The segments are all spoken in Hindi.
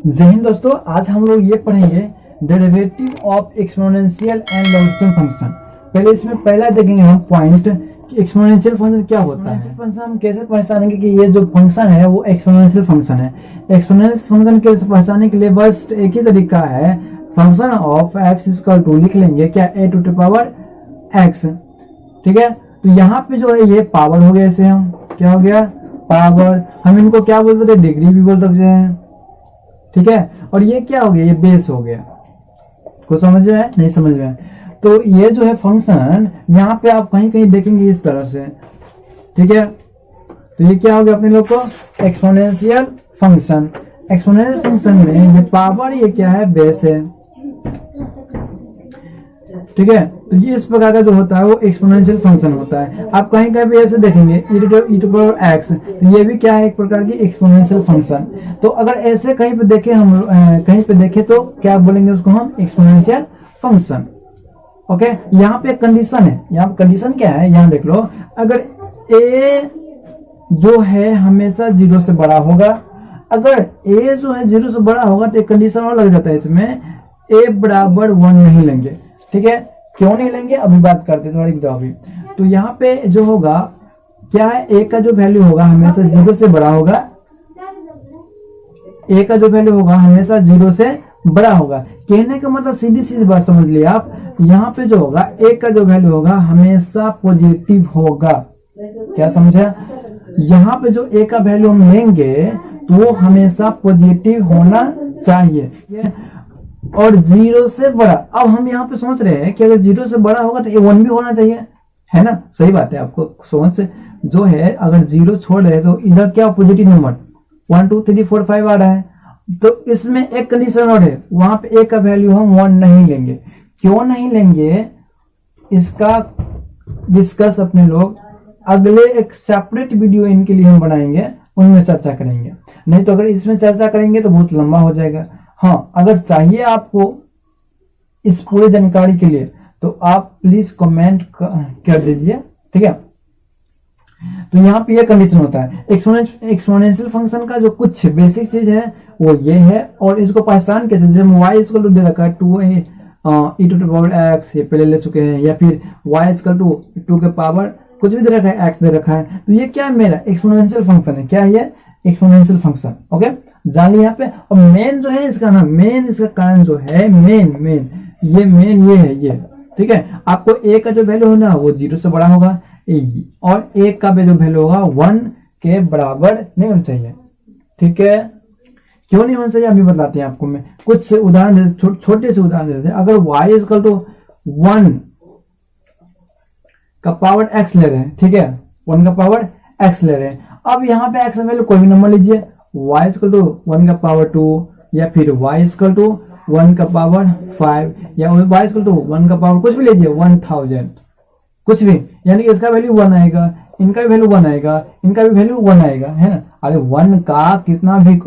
जय हिंद दोस्तों, आज हम लोग ये पढ़ेंगे derivative of exponential and logarithm function. पहले इसमें पहला देखेंगे हम पॉइंट कि एक्सपोनेंशियल फंक्शन क्या होता है। फंक्शन हम कैसे पहचानेंगे कि ये जो फंक्शन है वो एक्सपोनेंशियल फंक्शन है। एक्सपोनेंशियल फंक्शन के पहचानने के लिए बस एक ही तरीका है, function of x equal to लिख लेंगे क्या a to the power x. ठीक है, तो यहाँ पे जो है ये पावर हो गया, इसे हम क्या हो गया पावर। हम इनको क्या बोलते थे, डिग्री भी बोल सकते हैं। ठीक है, और ये क्या हो गया, ये बेस हो गया। कुछ समझ में है, नहीं समझ में? तो ये जो है फंक्शन यहाँ पे आप कहीं कहीं देखेंगे इस तरह से। ठीक है, तो ये क्या हो गया अपने लोग को एक्सपोनेंशियल फंक्शन। एक्सपोनेंशियल फंक्शन में ये पावर ये क्या है, बेस है। ठीक है, तो ये इस प्रकार का जो होता है वो एक्सपोनेंशियल फंक्शन होता है। आप कहीं कहीं भी ऐसे देखेंगे e टू पावर x, तो ये भी क्या है, एक प्रकार की एक्सपोनेंशियल फंक्शन। तो अगर ऐसे कहीं पे देखें हम कहीं पे देखें तो क्या बोलेंगे उसको हम, एक्सपोनेंशियल फंक्शन। ओके, यहाँ पे एक कंडीशन है। यहाँ कंडीशन क्या है, यहाँ देख लो, अगर a जो है हमेशा 0 से बड़ा होगा, अगर a जो है 0 से बड़ा होगा तो एक कंडीशन और लग जाता है इसमें, a बराबर 1 नहीं लेंगे। ठीक है, क्यों नहीं लेंगे अभी बात करते हैं थोड़ी अभी। तो यहाँ पे जो होगा क्या है, ए का जो वैल्यू होगा हमेशा 0 से बड़ा होगा। ए का जो वैल्यू होगा हमेशा 0 से बड़ा होगा। कहने का मतलब सीधी सीधी बात समझ लिया आप, यहाँ पे जो होगा ए का जो वैल्यू होगा हमेशा पॉजिटिव होगा। क्या समझा, यहाँ पे जो ए का वैल्यू हम लेंगे तो वो हमेशा पॉजिटिव होना चाहिए और 0 से बड़ा। अब हम यहाँ पे सोच रहे हैं कि अगर 0 से बड़ा होगा तो 1 भी होना चाहिए, है ना? सही बात है, आपको सोच जो है अगर 0 छोड़ रहे तो इधर क्या पॉजिटिव नंबर 1 2 3 4 5 आ रहा है। तो इसमें एक कंडीशन और है, वहां पे ए का वैल्यू हम 1 नहीं लेंगे। क्यों नहीं लेंगे इसका डिस्कस अपने लोग अगले एक सेपरेट वीडियो इनके लिए हम बनाएंगे, उनमें चर्चा करेंगे। नहीं तो अगर इसमें चर्चा करेंगे तो बहुत लंबा हो जाएगा। हाँ, अगर चाहिए आपको इस पूरे जानकारी के लिए तो आप प्लीज कमेंट कर दीजिए। ठीक है, तो यहाँ पे ये कंडीशन होता है। एक्सपोनेंशियल फंक्शन का जो कुछ बेसिक चीज है वो ये है, और इसको पहचान कैसे, जैसे y इक्वल टू दे रखा है 2 e to the power x, ये पहले ले चुके हैं, या फिर y इक्वल टू 2 के पावर कुछ भी दे रखा है, x दे रखा है, तो ये क्या है, मेरा एक्सपोनेंशियल फंक्शन है। क्या है ये, एक्सपोनेंशियल फंक्शन। ओके, जान लिया यहाँ पे। और मेन जो है इसका ना, मेन इसका कारण जो है, मेन ये है ये। ठीक है, आपको a का जो वैल्यू है ना वो 0 से बड़ा होगा, और a का जो वैल्यू होगा 1 के बराबर नहीं होना चाहिए। ठीक है, क्यों नहीं होना चाहिए अभी बताते हैं आपको। मैं कुछ उदाहरण छोटे से उदाहरण देते हैं। अगर y इक्वल टू 1 का पावर x ले रहे हैं, ठीक है, 1 का पावर x ले रहे हैं। अब यहाँ पे x वैल्यू कोई भी नंबर लीजिए, y इक्वल टू 1 का पावर 2, या फिर y इक्वल टू 1 का पावर 5, या y इक्वल टू 1 का पावर कुछ भी लीजिए 1000, कुछ भी, यानी कि इसका वैल्यू 1 आएगा, इनका भी वैल्यू 1 आएगा, इनका भी वैल्यू 1 आएगा, है ना? अरे 1 का कितना भी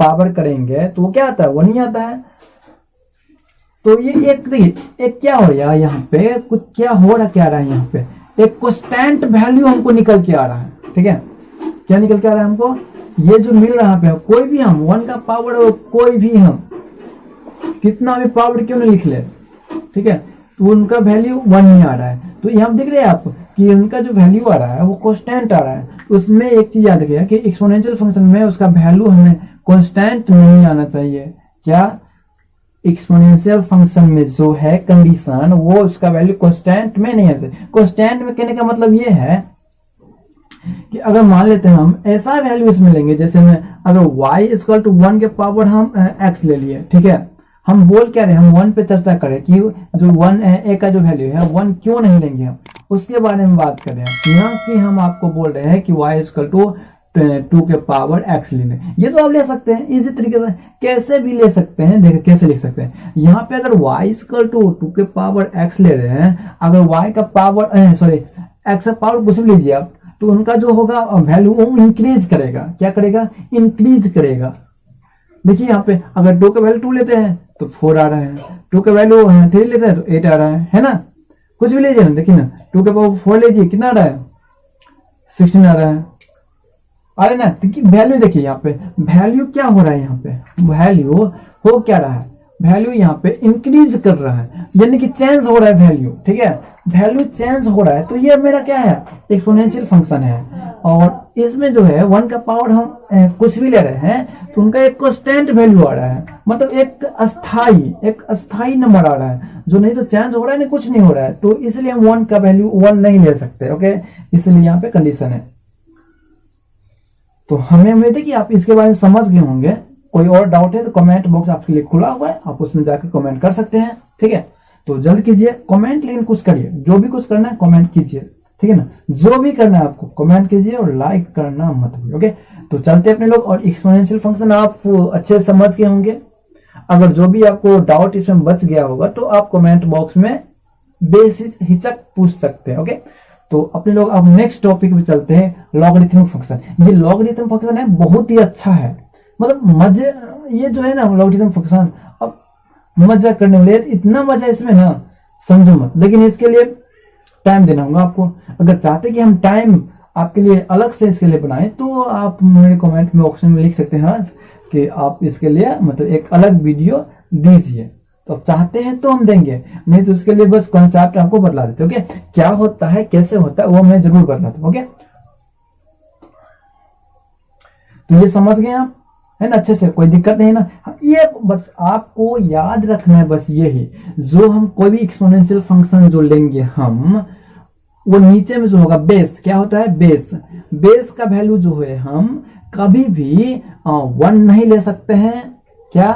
पावर करेंगे तो वो क्या आता है, 1 ही आता है। तो ये एक क्या हो रहा है यहाँ पे, कुछ क्या हो रहा, क्या रहा है यहाँ पे, एक कांस्टेंट वैल्यू हमको निकल के आ रहा है। ठीक है, क्या निकल के आ रहा है हमको, ये जो मिल रहा है, कोई भी हम 1 का पावर हो, कोई भी हम कितना भी पावर क्यों नहीं लिख ले, ठीक है, तो उनका वैल्यू 1 ही आ रहा है। तो यहाँ देख रहे हैं आप कि उनका जो वैल्यू आ रहा है वो कांस्टेंट आ रहा है। उसमें एक चीज याद रखिएगा कि एक्सपोनेंशियल फंक्शन में उसका वैल्यू हमें कांस्टेंट नहीं आना चाहिए। क्या, एक्सपोनेंशियल फंक्शन में जो है कंडीशन, वो उसका वैल्यू कांस्टेंट में नहीं आना चाहिए। कांस्टेंट में कहने का मतलब ये है कि अगर मान लेते हैं हम ऐसा वैल्यू इसमें लेंगे, जैसे में अगर y इक्वल टू 1 के पावर हम x ले लिए, ठीक है, हम बोल क्या रहे, हम 1 पे चर्चा करें कि जो 1 है, a का जो वैल्यू है 1 क्यों नहीं लेंगे हम, उसके बारे में बात कर रहे हैं। ना कि हम आपको बोल रहे हैं कि y इक्वल टू 2 के पावर x ले लें। ये तो आप ले सकते हैं इसी तरीके से, कैसे भी ले सकते हैं। देखिए कैसे लिख सकते हैं, यहाँ पे अगर y इक्वल टू 2 के पावर x ले रहे हैं, अगर y का पावर x का पावर कुछ भी लीजिए आप, तो उनका जो होगा वैल्यू वो इंक्रीज करेगा। क्या करेगा, इंक्रीज करेगा। देखिए यहाँ पे अगर 2 का वैल्यू 2 लेते हैं तो 4 आ रहा है, 2 का वैल्यू 3 लेते हैं तो 8 आ रहा है ना? कुछ भी लीजिए ना, देखिए ना, 2 के पावर 4 लीजिए, कितना आ रहा है, 16 आ रहा है। अरे ना, वैल्यू देखिए यहाँ पे वैल्यू क्या हो रहा है, यहाँ पे वैल्यू हो क्या रहा है, वैल्यू यहाँ पे इंक्रीज कर रहा है, यानी कि चेंज हो रहा है वैल्यू, ठीक है, वैल्यू चेंज हो रहा है। तो ये मेरा क्या है, एक्सपोनेंशियल फंक्शन है, और इसमें जो है 1 का पावर हम कुछ भी ले रहे हैं तो उनका एक कांस्टेंट वैल्यू आ रहा है, मतलब एक अस्थाई नंबर आ रहा है, जो नहीं तो चेंज हो रहा है, नहीं कुछ नहीं हो रहा है। तो इसलिए हम 1 का वैल्यू 1 नहीं ले सकते, ओके, इसलिए यहाँ पे कंडीशन है। तो हमें उम्मीद है कि आप इसके बारे में समझ गए होंगे। कोई और डाउट है तो कमेंट बॉक्स आपके लिए खुला हुआ है, आप उसमें जाकर कमेंट कर सकते हैं, ठीक है। तो जल्द कीजिए कमेंट, लेकिन कुछ करिए, जो भी कुछ करना है कमेंट कीजिए, ठीक है ना, जो भी करना है आपको कमेंट कीजिए और लाइक करना मत भूलिए, ओके। तो चलते अपने लोग, और एक्सपोनेंशियल फंक्शन आप अच्छे से समझ गए होंगे। अगर जो भी आपको डाउट इसमें बच गया होगा तो आप कमेंट बॉक्स में बेहिचक पूछ सकते हैं, ओके। तो अपने लोग अब नेक्स्ट टॉपिक पे चलते हैं, लॉगरिथमिक फंक्शन। ये लॉगरिथमिक फंक्शन है, बहुत ही अच्छा है, मतलब मजे, ये जो है ना लॉगरिथमिक फंक्शन, अब मजा करने वाले, इतना मजा इसमें ना समझो मत, लेकिन इसके लिए टाइम देना होगा आपको। अगर चाहते कि हम टाइम आपके लिए अलग से इसके लिए बनाएं तो आप मेरे कमेंट में ऑप्शन में लिख सकते हैं कि आप इसके लिए मतलब एक अलग वीडियो दीजिए। तो आप चाहते हैं तो हम देंगे, नहीं तो उसके लिए बस कॉन्सेप्ट आपको बतला देते, ओके। क्या होता है, कैसे होता है, वो मैं जरूर बतलाता हूँ, ओके। तो ये समझ गए आप, है ना, अच्छे से, कोई दिक्कत नहीं ना। ये बस आपको याद रखना है, बस यही, जो हम कोई भी एक्सपोनेंशियल फंक्शन जो लेंगे हम, वो नीचे में जो होगा बेस, क्या होता है, बेस का वैल्यू जो है हम कभी भी 1 नहीं ले सकते हैं, क्या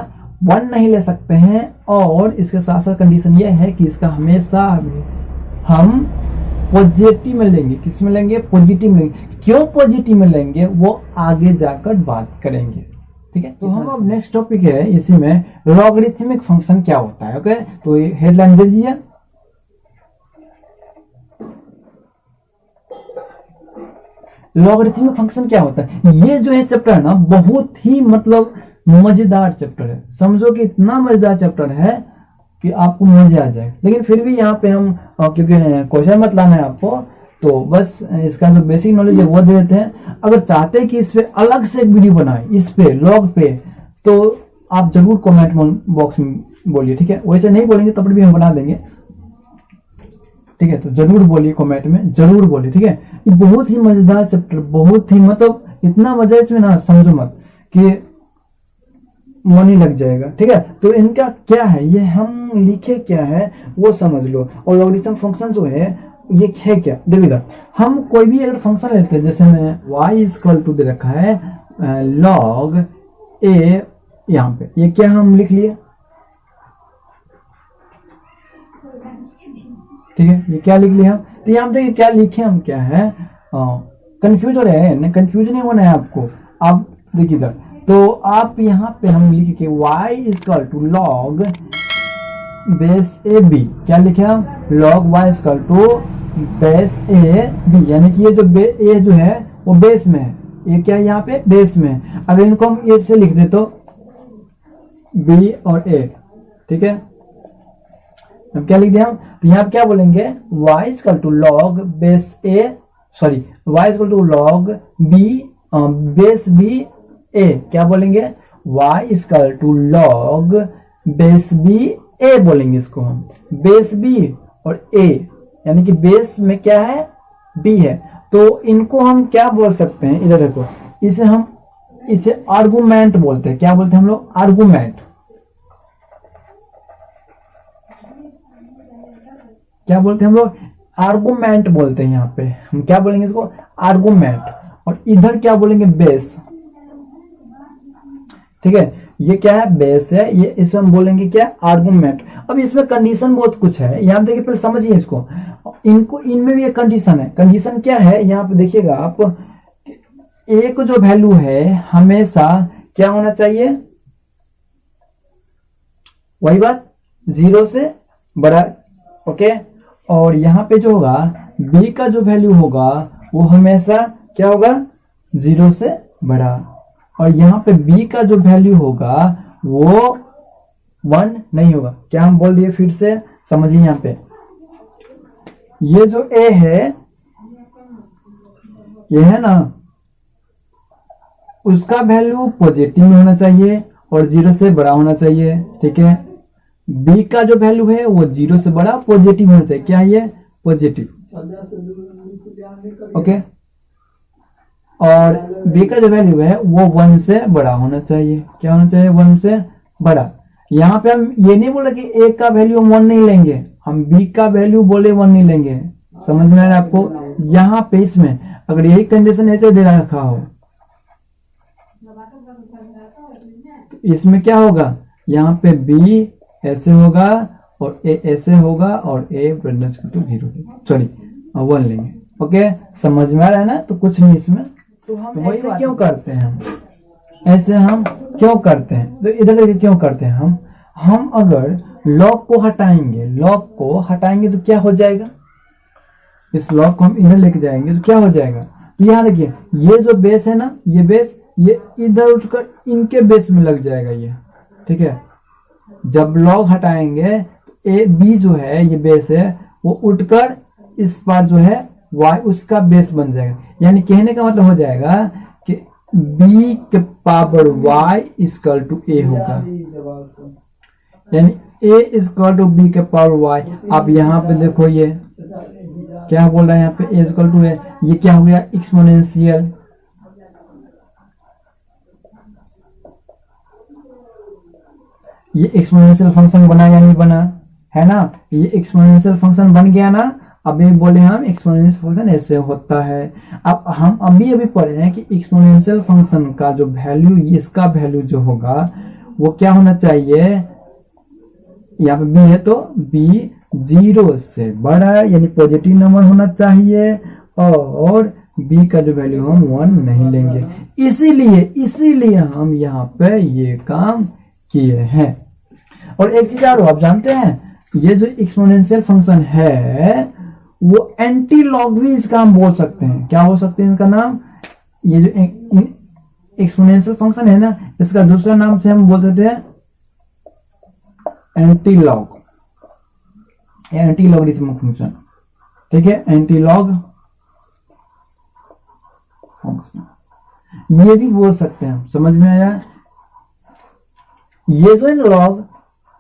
1 नहीं ले सकते हैं। और इसके साथ साथ कंडीशन ये है कि इसका हमेशा हम पॉजिटिव में लेंगे, किस में लेंगे, पॉजिटिव में लेंगे। क्यों पॉजिटिव में लेंगे वो आगे जाकर बात करेंगे, ठीक है। तो हम अब नेक्स्ट टॉपिक है, इसी में लॉगरिथमिक फंक्शन क्या होता है, ओके। तो ये हेडलाइन दीजिए, लॉगरिथमिक फंक्शन क्या होता है। ये जो है चैप्टर है ना, बहुत ही मतलब मजेदार चैप्टर है, समझो कि इतना मजेदार चैप्टर है कि आपको मजे आ जाए। लेकिन फिर भी यहाँ पे हम क्योंकि क्वेश्चन मत लाना है आपको, तो बस इसका जो बेसिक नॉलेज है वो दे देते हैं। अगर चाहते हैं कि इस पे अलग से एक वीडियो बनाए, इस पे लॉग पे, तो आप जरूर कमेंट बॉक्स में बोलिए, ठीक है। वैसे नहीं बोलेंगे तब भी हम बना देंगे, ठीक है। तो जरूर बोलिए कमेंट में, जरूर बोलिए, ठीक है। ये बहुत ही मजेदार चैप्टर, बहुत ही मतलब इतना मजा इसमें ना समझो मत कि मन ही लग जाएगा, ठीक है। तो इनका क्या है, ये हम लिखे क्या है वो समझ लो। और लॉगरिथम फंक्शन जो है ये है क्या, देखो इधर हम कोई भी अगर फंक्शन लेते हैं, जैसे मैं y इक्वल टू दे रखा है log a, यहाँ पे ये क्या हम लिख लिए, ठीक है, ये क्या लिख लिया हम। तो यहाँ देखिए क्या लिखे हम, क्या है, कंफ्यूज हो रहे हैं, कंफ्यूज नहीं होना है आपको। आप देखिए इधर, तो आप यहाँ पे हम लिखे कि y equal to log base a b, क्या लिखे हम, log y equal to base a b, यानी कि ये जो ए जो है वो बेस में है, ये क्या है यहाँ पे बेस में है। अगर इनको हम ए से लिख दे तो बी और ए, ठीक है। अब क्या लिख दिया हम, तो यहाँ पे क्या बोलेंगे, y equal to log base A, sorry y equal to log B base B A, क्या बोलेंगे, y equal to log base B A बोलेंगे इसको हम, बेस बी और ए, यानी कि बेस में क्या है, बी है। तो इनको हम क्या बोल सकते हैं, इधर देखो, इसे आर्गुमेंट बोलते हैं, क्या बोलते हैं हम लोग, आर्गुमेंट, क्या बोलते हैं हम लोग, आर्गुमेंट बोलते हैं। यहाँ पे हम क्या बोलेंगे इसको, आर्गुमेंट, और इधर क्या बोलेंगे, बेस, ठीक है। ये क्या है, बेस है, ये इसे हम बोलेंगे क्या, आर्गुमेंट। अब इसमें कंडीशन बहुत कुछ है, यहाँ देखिए पहले समझिए इसको, इनको इनमें भी एक कंडीशन है। कंडीशन क्या है, यहाँ पे देखिएगा आप, एक जो वैल्यू है हमेशा क्या होना चाहिए, वही बात 0 से बड़ा, ओके। और यहाँ पे जो होगा b का जो वैल्यू होगा वो हमेशा क्या होगा, 0 से बड़ा, और यहाँ पे b का जो वैल्यू होगा वो 1 नहीं होगा। क्या हम बोल दिए, फिर से समझिए, यहाँ पे ये जो a है, ये है ना, उसका वैल्यू पॉजिटिव में होना चाहिए और 0 से बड़ा होना चाहिए, ठीक है। बी का जो वैल्यू है वो 0 से बड़ा पॉजिटिव होना चाहिए। क्या है ये? Positive, okay. और बी का जो वैल्यू है वो 1 से बड़ा होना चाहिए। क्या होना चाहिए? 1 से बड़ा। यहाँ पे हम ये नहीं बोले कि ए का वैल्यू हम 1 नहीं लेंगे, हम बी का वैल्यू बोले 1 नहीं लेंगे। समझ में आ रहा है आपको? यहाँ पे इसमें अगर यही कंडीशन ऐसे दे रखा हो तो इसमें क्या होगा? यहाँ पे बी ऐसे होगा और ए ऐसे होगा और ए तो 0, सॉरी 1 लेंगे, ओके। समझ में आ रहा है ना? तो कुछ नहीं इसमें। तो हम ऐसे क्यों करते हैं? ऐसे हम क्यों करते हैं? तो इधर देखिए क्यों करते हैं हम अगर लॉग को हटाएंगे तो क्या हो जाएगा? इस लॉग को हम इधर लेके जाएंगे तो क्या हो जाएगा? तो यहाँ देखिए ये जो बेस है ना, ये बेस ये इधर उठकर इनके बेस में लग जाएगा ये, ठीक है। जब लॉग हटाएंगे तो ए बी जो है ये बेस है वो उठकर इस पार जो है y उसका बेस बन जाएगा। यानी कहने का मतलब हो जाएगा कि b के power y equal to a होगा, यानी a इक्वल टू b के पावर y। आप यहाँ पे देखो ये क्या बोल रहा है? यहाँ पे a इक्वल टू है, ये क्या हो गया? एक्सपोनेंशियल। ये एक्सपोनेंशियल फंक्शन बना या नहीं बना? है ना? ये एक्सपोनेंशियल फंक्शन बन गया ना। अभी बोले हम एक्सपोनेंशियल फंक्शन ऐसे होता है। अब हम अभी पढ़े हैं कि एक्सपोनेंशियल फंक्शन का जो वैल्यू, इसका वैल्यू जो होगा वो क्या होना चाहिए? यहाँ पे b है तो b 0 से बड़ा यानी पॉजिटिव नंबर होना चाहिए और b का जो वैल्यू हम 1 नहीं लेंगे। इसीलिए हम यहाँ पे ये काम किए हैं। और एक चीज और आप जानते हैं, ये जो एक्सपोनेंशियल फंक्शन है वो एंटी लॉग भी इसका हम बोल सकते हैं। क्या हो सकते हैं इनका नाम? ये जो एक्सपोनेंशियल फंक्शन है ना, इसका दूसरा नाम से हम बोल सकते हैं anti log, anti logarithmic function, ठीक है। एंटी लॉग फंक्शन ये भी बोल सकते हैं। समझ में आया? ये जो है लॉग,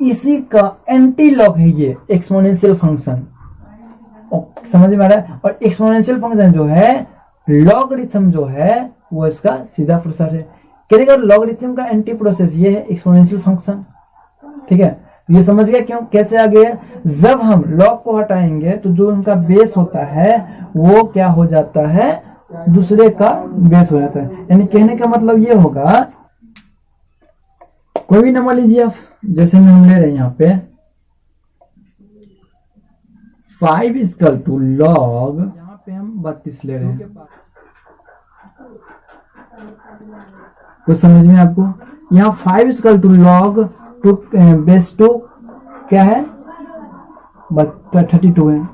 इसी का एंटी लॉग है ये एक्सपोनेंशियल फंक्शन। समझ में आ रहा है? और एक्सपोनेंशियल फंक्शन जो है, लॉगरिथम जो है वो इसका सीधा प्रोसेस है। कहने लॉगरिथम का एंटी प्रोसेस ये है एक्सपोनेंशियल फंक्शन, ठीक है। तो ये समझ गया क्यों, कैसे आ गया? जब हम लॉग को हटाएंगे तो जो उनका बेस होता है वो क्या हो जाता है? दूसरे का बेस हो जाता है। यानी कहने का मतलब ये होगा, कोई भी नंबर लीजिए आप, जैसे हम ले रहे हैं यहाँ पे 5 इक्वल टू लॉग, यहाँ पे हम 32 ले रहे हैं। कुछ समझ में आपको? यहाँ 5 equal to log to base two क्या है? 32 है,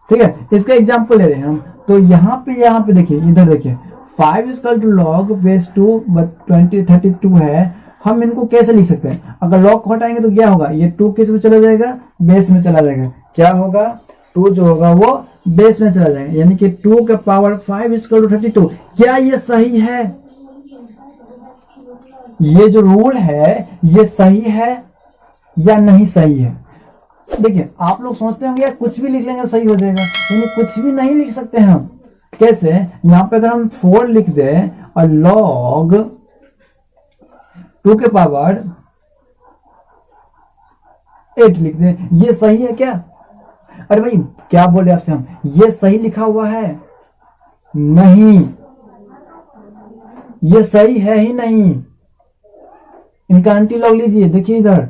ठीक है। इसका एग्जांपल ले रहे हैं हम। तो यहाँ पे देखिए, इधर देखिए 5 equal to log base two 32 है। हम इनको कैसे लिख सकते हैं? अगर लॉग को हटाएंगे तो क्या होगा? ये 2 किस में चला जाएगा? बेस में चला जाएगा। क्या होगा? 2 जो होगा वो बेस में चला जाएगा, यानी कि 2 का पावर 5 इक्वल टू 32। क्या ये सही है? ये जो रूल है ये सही है या नहीं सही है? देखिए आप लोग सोचते होंगे यार कुछ भी लिख लेंगे सही हो जाएगा, यानी कुछ भी नहीं लिख सकते हम। कैसे? यहाँ पे अगर हम 4 लिख दें और लॉग 2 के पावर 8 लिख दें, ये सही है क्या? अरे भाई क्या बोले आपसे हम, ये सही लिखा हुआ है? नहीं, ये सही है ही नहीं। इनका एंटी लॉग लीजिए, देखिए इधर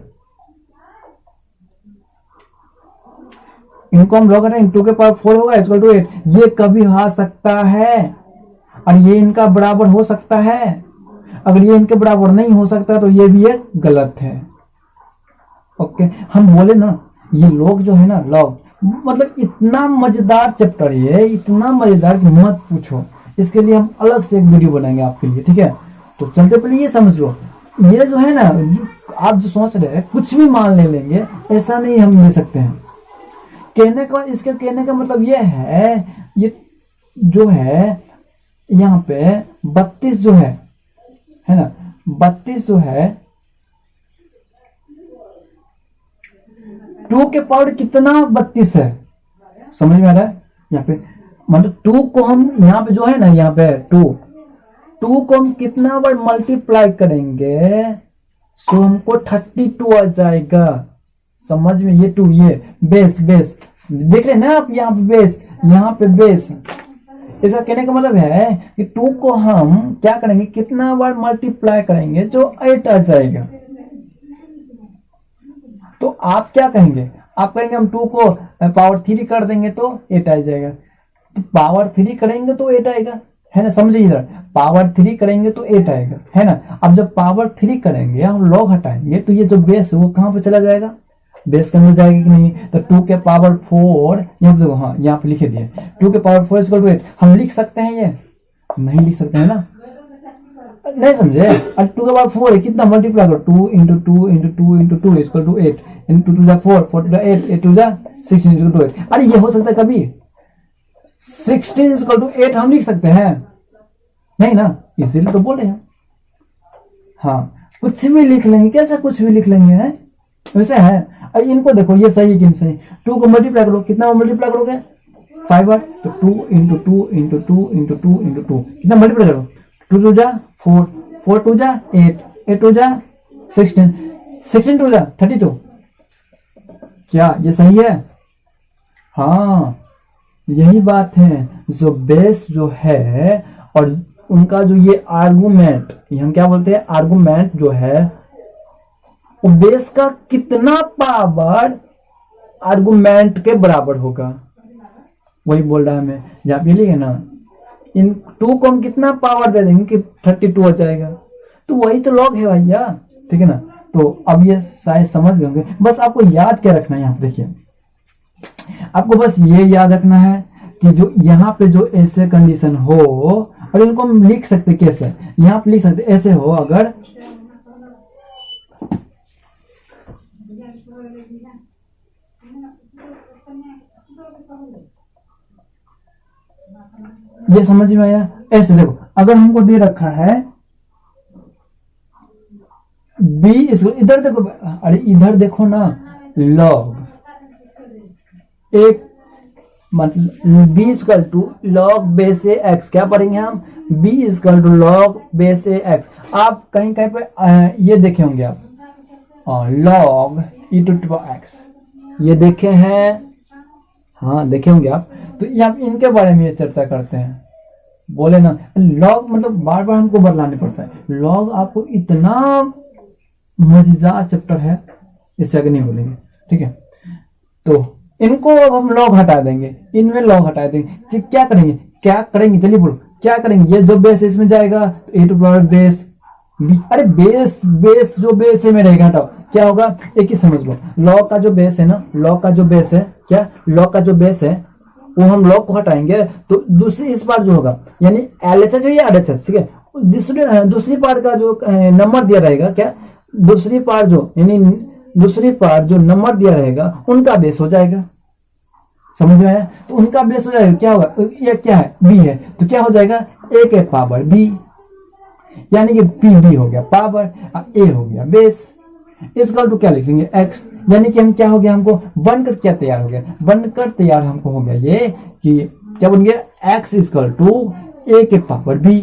इनको हम लॉग करें, 2 के पावर 4 होगा इक्वल टू 8। ये कभी आ सकता है और ये इनका बराबर हो सकता है। अगर ये इनके बराबर नहीं हो सकता तो ये भी एक गलत है, ओके। हम बोले ना ये लॉग जो है ना, लॉग मतलब इतना मजेदार चैप्टर है, इतना मजेदार कि मत पूछो। इसके लिए हम अलग से एक वीडियो बनाएंगे आपके लिए, ठीक है। तो चलते पहले ये समझ लो, ये जो है ना, आप जो सोच रहे हैं कुछ भी मान ले लेंगे, ऐसा नहीं हम ले सकते हैं। इसके कहने का मतलब ये है, ये जो है यहाँ पे 32 जो है ना, 32 जो है 2 के पावर कितना 32 है, समझ में आ रहा है? यहाँ पे मतलब 2 को हम यहाँ पे जो है ना, यहाँ पे 2 को हम कितना बार मल्टीप्लाई करेंगे सो हमको 32 आ जाएगा। समझ में? ये 2 ये बेस देख रहे हैं ना आप, यहाँ पे बेस, यहाँ पे बेस। इसका कहने का मतलब है कि 2 को हम क्या करेंगे, कितना बार मल्टीप्लाई करेंगे जो 8 आ जाएगा। तो आप क्या कहेंगे, आप कहेंगे हम 2 को पावर 3 कर देंगे तो 8 आ जाएगा। तो पावर 3 करेंगे तो 8 आएगा, है ना? समझिए इधर, पावर 3 करेंगे तो 8 आएगा, है ना? अब जब पावर 3 करेंगे हम लॉग हटाएंगे तो ये जो बेस है वो कहां पे चला जाएगा, बेस के अंदर जाएगा कि नहीं? तो 2 के पावर 4 यहाँ पे देखो, हाँ यहाँ पे लिखे दिए 2 के पावर 4 इक्वल टू 8। हम लिख सकते हैं ये? नहीं लिख सकते हैं ना, नहीं समझे? और 2 के पावर 4 है, कितना मल्टीप्लाई करो, 2 into 2 into 2 into 2 equal to 8 into 2 जा 4 4 टू 8 8 टू जा 16 इक्वल टू 8। अरे ये हो सकता है कभी 16 इक्वल टू 8 हम लिख सकते हैं? नहीं ना, इसीलिए तो बोल रहे हैं। हाँ कुछ भी लिख लेंगे, कैसे कुछ भी लिख लेंगे, है वैसे है। अब इनको देखो ये सही कि नहीं सही, 2 को मल्टीप्लाई करो, कितना मल्टीप्लाई करोगे 5 बार, तो 2 इंटू 2 इंटू 2 इंटू 2 इंटू 2 कितना मल्टीप्लाई करो, 2 टू जा 4 4 टू जा 8 8 टू जा 16 16 टू जा 32। क्या ये सही है? हाँ यही बात है, जो बेस जो है और उनका जो ये आर्गुमेंट, ये हम क्या बोलते हैं, आर्गुमेंट जो है वो बेस का कितना पावर आर्गुमेंट के बराबर होगा, वही बोल रहा है हमें। जब ये लिखे ना, इन 2 को हम कितना पावर दे देंगे कि 32 आ जाएगा, तो वही तो लॉग है भैया, ठीक है ना? तो अब ये शायद समझ गए होंगे। बस आपको याद क्या रखना है, यहाँ पे देखिए, आपको बस ये याद रखना है कि जो यहाँ पे जो ऐसे कंडीशन हो, और इनको हम लिख सकते कैसे, यहाँ पे लिख सकते ऐसे हो, अगर ये समझ में आया? ऐसे देखो, अगर हमको दे रखा है b, इसको इधर देखो, अरे इधर देखो ना, लॉग एक मतलब b equal to log base a x, क्या पढ़ेंगे हम, b equal to log base a x. आप कहीं कहीं पे ये देखे होंगे आप, लॉग ई टू एक्स, ये देखे हैं, हाँ देखे होंगे आप। तो ये आप इनके बारे में ये चर्चा करते हैं, बोले ना लॉग मतलब बार बार हमको बदलाने पड़ता है। लॉग आपको इतना मजेदार चैप्टर है, इससे आगे नहीं बोलेंगे, ठीक है? तो इनको अब हम लॉग हटा देंगे, इनमें लॉग हटा देंगे। क्या करेंगे, क्या करेंगे, चलिए बोलो क्या करेंगे। ये जो बेस इसमें जाएगा ए टू पावर बेस बी, अरे बेस जो बेस है में रहेगा, हटाओ, क्या होगा, एक ही समझ लो, लॉग का जो बेस है ना, लॉग का जो बेस है, क्या लॉग का जो बेस है वो हम लॉग को हटाएंगे, तो दूसरी इस बार जो होगा यानी LHS या RHS, ठीक है, दूसरी पार्ट का जो नंबर दिया रहेगा, क्या दूसरी पार्ट जो यानी दूसरी पार्ट जो नंबर दिया रहेगा उनका बेस हो जाएगा, समझ में आया? तो उनका बेस हो जाएगा, क्या होगा, ये क्या है बी है, तो क्या हो जाएगा ए के पावर बी, यानी कि बी हो गया पावर, ए हो गया बेस। इसका तो क्या लिखेंगे एक्स, यानी कि हम क्या हो गया, हमको बनकर क्या तैयार हो गया, बनकर तैयार हमको हो गया ये कि क्या बन गया, एक्स इक्वल टू ए के पावर बी,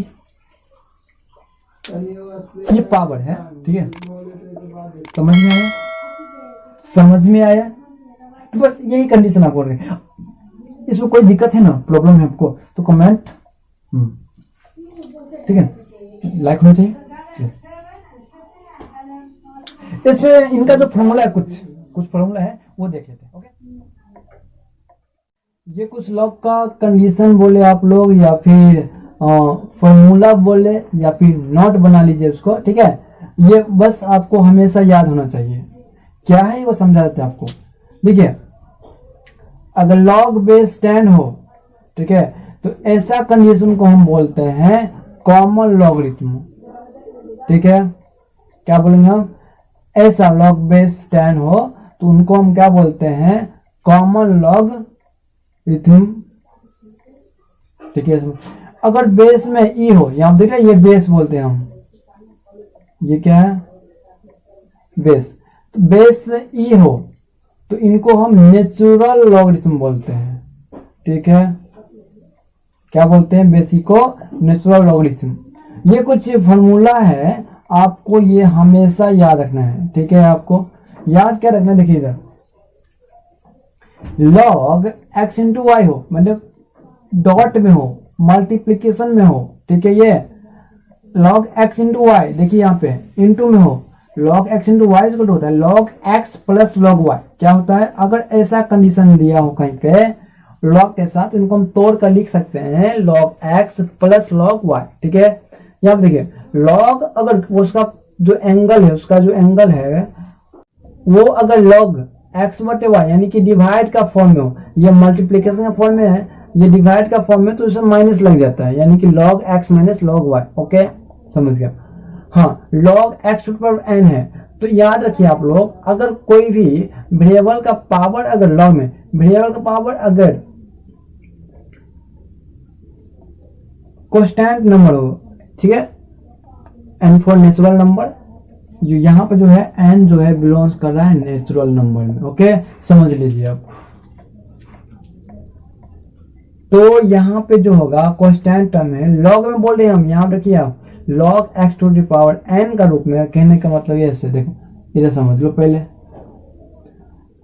ये पावर है, ठीक है? समझ में आया? समझ में आया? तो बस यही कंडीशन आप बोल रहे हैं। इसमें कोई दिक्कत है ना, प्रॉब्लम है आपको तो कमेंट, ठीक है, लाइक होना चाहिए। इसमें इनका जो फॉर्मूला है, कुछ फॉर्मूला है वो देख लेते हैं। ओके, ये कुछ लॉग का कंडीशन बोले आप लोग, या फिर फॉर्मूला बोले, या फिर नोट बना लीजिए उसको, ठीक है? ये बस आपको हमेशा याद होना चाहिए। क्या है वो समझा देते हैं आपको। देखिए, अगर लॉग बेस 10 हो, ठीक है, तो ऐसा कंडीशन को हम बोलते हैं कॉमन लॉगरिथम, ठीक है? क्या बोलेंगे हम, ऐसा लॉग बेस 10 हो तो उनको हम क्या बोलते हैं, कॉमन लॉगरिथम, ठीक है? अगर बेस में ई हो, यहाँ देख रहे हैं, ये बेस बोलते हैं हम, ये क्या है बेस, तो बेस से ई हो तो इनको हम नेचुरल लॉगरिथम बोलते हैं, ठीक है, क्या बोलते हैं, बेस ई को नेचुरल लॉगरिथम। ये कुछ फॉर्मूला है, आपको ये हमेशा याद रखना है, ठीक है, आपको याद क्या रखना है, देखिए इधर log x इंटू वाई हो, मतलब डॉट में हो, मल्टीप्लीकेशन में हो, ठीक है, ये log x इंटू वाई, देखिए यहाँ पे इंटू में हो, log x इंटू वाई होता है log x plus log y, क्या होता है, अगर ऐसा कंडीशन दिया हो कहीं पे log के साथ, इनको हम तोड़ कर लिख सकते हैं log x plus log y, ठीक है। यहाँ पे देखिए log, अगर उसका जो एंगल है, उसका जो एंगल है वो अगर log x बटे y यानी कि डिवाइड का फॉर्म में हो, ये मल्टीप्लीकेशन का फॉर्म में है, ये डिवाइड का फॉर्म में, तो इसमें माइनस लग जाता है, यानी कि log x minus log y, okay, समझ गया। हाँ, log x to power n है, तो याद रखिए आप लोग, अगर कोई भी वेरिएबल का पावर अगर log में, वेरिएबल का पावर अगर कांस्टेंट नंबर हो, ठीक है, n फॉर नेचुरल नंबर, जो यहाँ पे जो है n जो है बिलोंग्स कर रहा है नेचुरल नंबर में, ओके, समझ लीजिए आप। तो यहाँ पे जो होगा कांस्टेंट टर्म है, लॉग में बोल रहे हैं हम, यहाँ पे रखिए आप log x to the power n का रूप में, कहने का मतलब ये ऐसे देखो, इधर समझ लो पहले,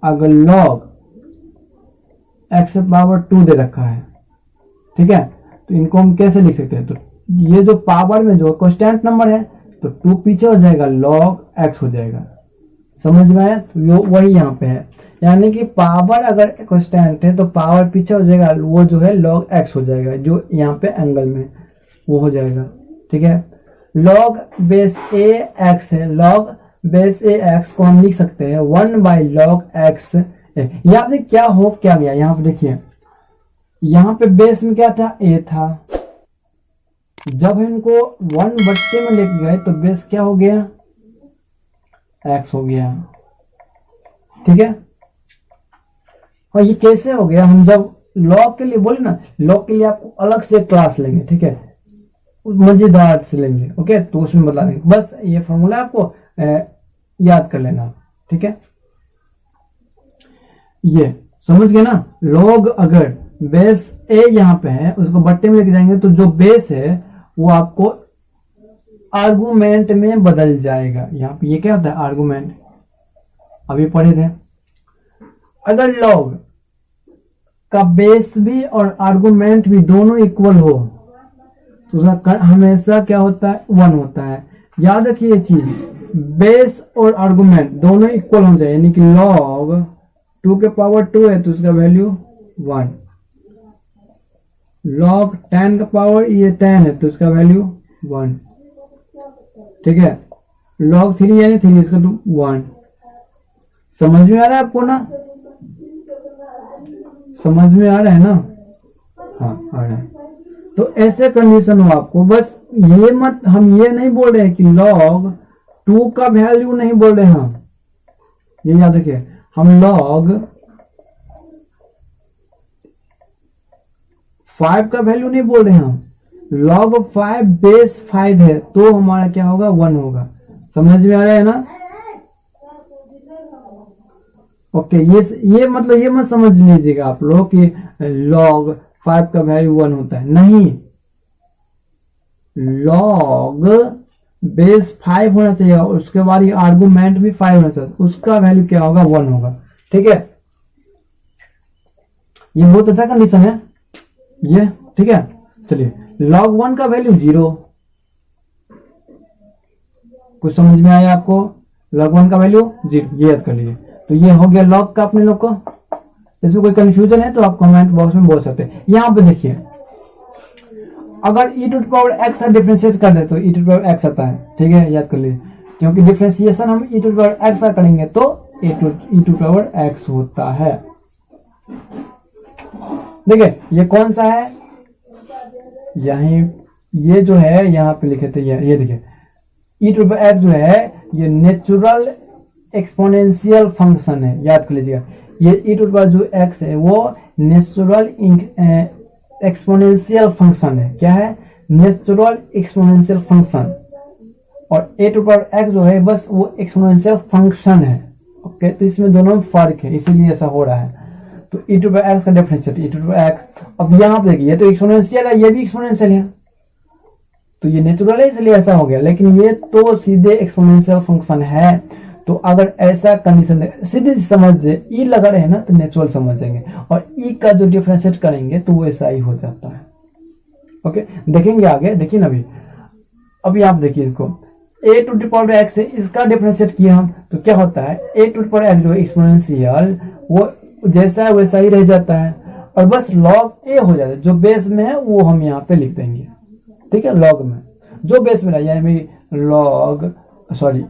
अगर log x पावर 2 दे रखा है, ठीक है, तो इनको हम कैसे लिख सकते हैं, तो ये जो पावर में जो कांस्टेंट नंबर है तो 2 पीछे हो जाएगा, log x हो जाएगा, समझ में आया, तो वही यहाँ पे है, यानी कि पावर अगर कांस्टेंट है तो पावर पीछे हो जाएगा, वो जो है log x हो जाएगा, जो यहाँ पे एंगल में वो हो जाएगा, ठीक है। log बेस a x है, log बेस a x को हम लिख सकते हैं 1 बाई log x। यहाँ पे क्या हो क्या गया, यहाँ पे देखिए, यहाँ पे बेस में क्या था, a था, जब इनको 1 बट्टे में लेके गए तो बेस क्या हो गया, x हो गया, ठीक है। और ये कैसे हो गया, हम जब log के लिए बोले ना, log के लिए आपको अलग से क्लास लेंगे, ठीक है, मजेदार से लेंगे, ओके, तो उसमें बता देंगे, बस ये फॉर्मूला आपको याद कर लेना, ठीक है, ये समझ गए ना। log अगर बेस a यहाँ पे है, उसको बट्टे में लेके जाएंगे तो जो बेस है वो आपको आर्गुमेंट में बदल जाएगा, यहाँ पे ये क्या होता है आर्गुमेंट, अभी पढ़े थे। अगर log का बेस भी और आर्गुमेंट भी दोनों इक्वल हो तो उसका हमेशा क्या होता है, 1 होता है, याद रखिए ये चीज, बेस और आर्गुमेंट दोनों इक्वल हो जाए, यानी कि log 2 के पावर 2 है तो उसका वैल्यू 1, log 10 का पावर ये 10 है तो उसका वैल्यू 1, ठीक है, log 3 यानी 3 इसका तो 1। समझ में आ रहा है आपको ना, समझ में आ रहा है ना, हाँ आ रहा है। तो ऐसे कंडीशन हो आपको, बस ये मत, हम ये नहीं बोल रहे हैं कि log 2 का वैल्यू नहीं बोल रहे हैं हम, ये याद रखिए, हम log 5 का वैल्यू नहीं बोल रहे हैं हम, log 5 बेस 5 है तो हमारा क्या होगा, 1 होगा, समझ में आ रहा है ना, ओके। ये मतलब ये मत समझ लीजिएगा आप लोग कि log 5 का वैल्यू 1 होता है, नहीं, log बेस 5 होना चाहिए और उसके बाद ये आर्गुमेंट भी 5 होना चाहिए, उसका वैल्यू क्या होगा, 1 होगा, ठीक है। ये बहुत अच्छा कंडीशन है ये, ठीक है। चलिए log 1 का वैल्यू 0, कुछ समझ में आया आपको, log 1 का वैल्यू 0, ये याद कर लीजिए। तो ये हो गया log का अपने लोग को, इसमें कोई कंफ्यूजन है तो आप कमेंट बॉक्स में बोल सकते हैं। यहाँ पे देखिए, अगर e to power x differentiate कर दे तो e टू पावर x आता है, ठीक है, याद कर लीजिए, क्योंकि डिफरेंशिएशन हम e टू पावर x करेंगे तो e टू पावर x होता है। देखिए ये कौन सा है, यही ये जो है यहाँ पे लिखे थे, ये देखिए e टू पावर x जो है ये नेचुरल एक्सपोनेंशियल फंक्शन है, याद कर लीजिएगा, ये e टू पावर जो x है वो नेचुरल एक्सपोनेंशियल फंक्शन है। क्या है? Natural exponential function. और ए टू पावर एक्स जो है बस वो एक्सपोनेंशियल फंक्शन है। ओके, तो इसमें दोनों में फर्क है, इसीलिए ऐसा हो रहा है। तो e टू पावर एक्स का differentiate e to power x. अब यहाँ पे देखिए, ये तो एक्सपोनेंशियल है, ये भी एक्सपोनेंशियल है, तो ये नेचुरल है इसलिए ऐसा हो गया, लेकिन ये तो सीधे एक्सपोनेंशियल फंक्शन है। तो अगर ऐसा कंडीशन सीधे समझ ई लगा रहे ना तो नेचुरल समझेंगे, और ई का जो डिफरेंशिएट करेंगे तो वो ऐसा ही हो जाता है। ओके, देखेंगे आगे। देखिए ना अभी आप देखिए इसको, a to the power x से इसका डिफरेंशिएट किया हम तो क्या होता है, a to the power x जो एक्सपोनेंशियल वो जैसा है वैसा ही रह जाता है, और बस log a हो जाता है। जो बेस में है वो हम यहाँ पे लिख देंगे, ठीक है। log में जो बेस में रहा यानी log sorry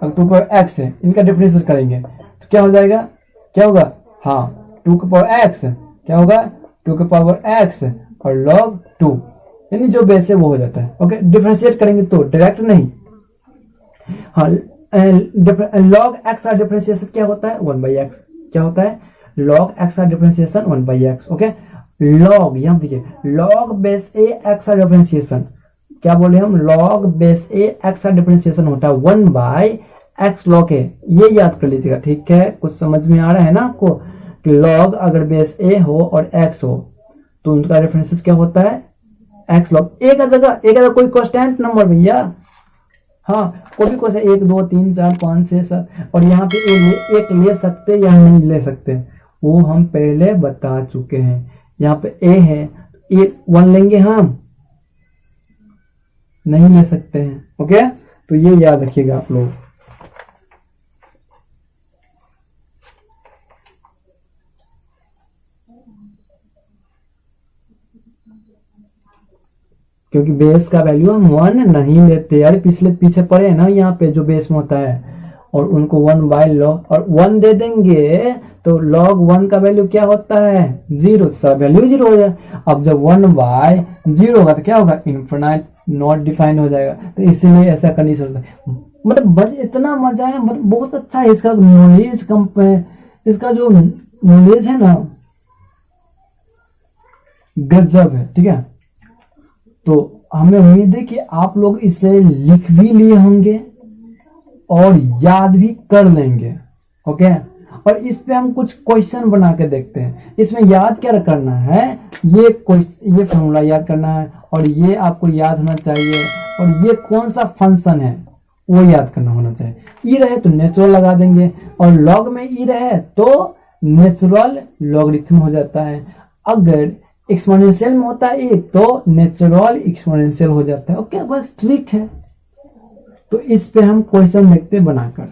to power x है, इनका डिफरेंशिएट करेंगे तो क्या हो जाएगा, क्या होगा, हाँ 2 की पावर x, क्या होगा 2 की पावर x और log 2, यानी जो बेस है वो हो जाता है। ओके, डिफरेंशिएट करेंगे तो डायरेक्ट नहीं। हाँ, log x का डिफरेंशिएशन क्या होता है 1/x, क्या होता है log x का डिफरेंशिएशन 1/x। ओके, log यहाँ देखिए log बेस a x का डिफरेंशिएशन क्या बोले हम, log बेस a x का डिफरेंशिएशन होता है 1/x log a। ये याद कर लीजिएगा, ठीक है। कुछ समझ में आ रहा है ना आपको कि log अगर बेस a हो और x हो तो उनका डिफरेंशिएशन क्या होता है x log a का जगह कोई कांस्टेंट नंबर भैया, हाँ कोई भी क्वेश्चन 1 2 3 4 5 6 7, और यहाँ पे एक ले सकते या नहीं ले सकते वो हम पहले बता चुके हैं। यहाँ पे a है तो 1 लेंगे हम, नहीं ले सकते हैं। ओके, तो ये याद रखिएगा आप लोग। क्योंकि बेस का वैल्यू हम 1 नहीं लेते यार, पीछे पड़े हैं ना यहाँ पे जो बेस में होता है, और उनको 1/log और 1 दे देंगे तो log 1 का वैल्यू क्या होता है 0, सब वैल्यू 0 हो जाए। अब जब 1/0 होगा तो क्या होगा, इनफिनाइट नॉट डिफाइंड हो जाएगा, तो इसीलिए ऐसा कंडीशन होता है। मतलब इतना मजा है, मतलब बहुत अच्छा है इसका नॉलेज इसका जो नॉलेज है ना गजब है, ठीक है। तो हमें उम्मीद है कि आप लोग इसे लिख भी लिए होंगे और याद भी कर लेंगे। ओके, और इस पे हम कुछ क्वेश्चन बना के देखते हैं। इसमें याद क्या करना है, ये फॉर्मूला याद करना है, और ये आपको याद होना चाहिए, और ये कौन सा फंक्शन है वो याद करना होना चाहिए। ई रहे तो नेचुरल लगा देंगे, और लॉग में ई रहे तो नेचुरल लॉगरिथम हो जाता है। अगर एक्सपोनेंशियल में होता है तो नेचुरल एक्सपोनेंशियल हो जाता है। ओके, बस ट्रिक है। तो इस पे हम क्वेश्चन देखते बनाकर।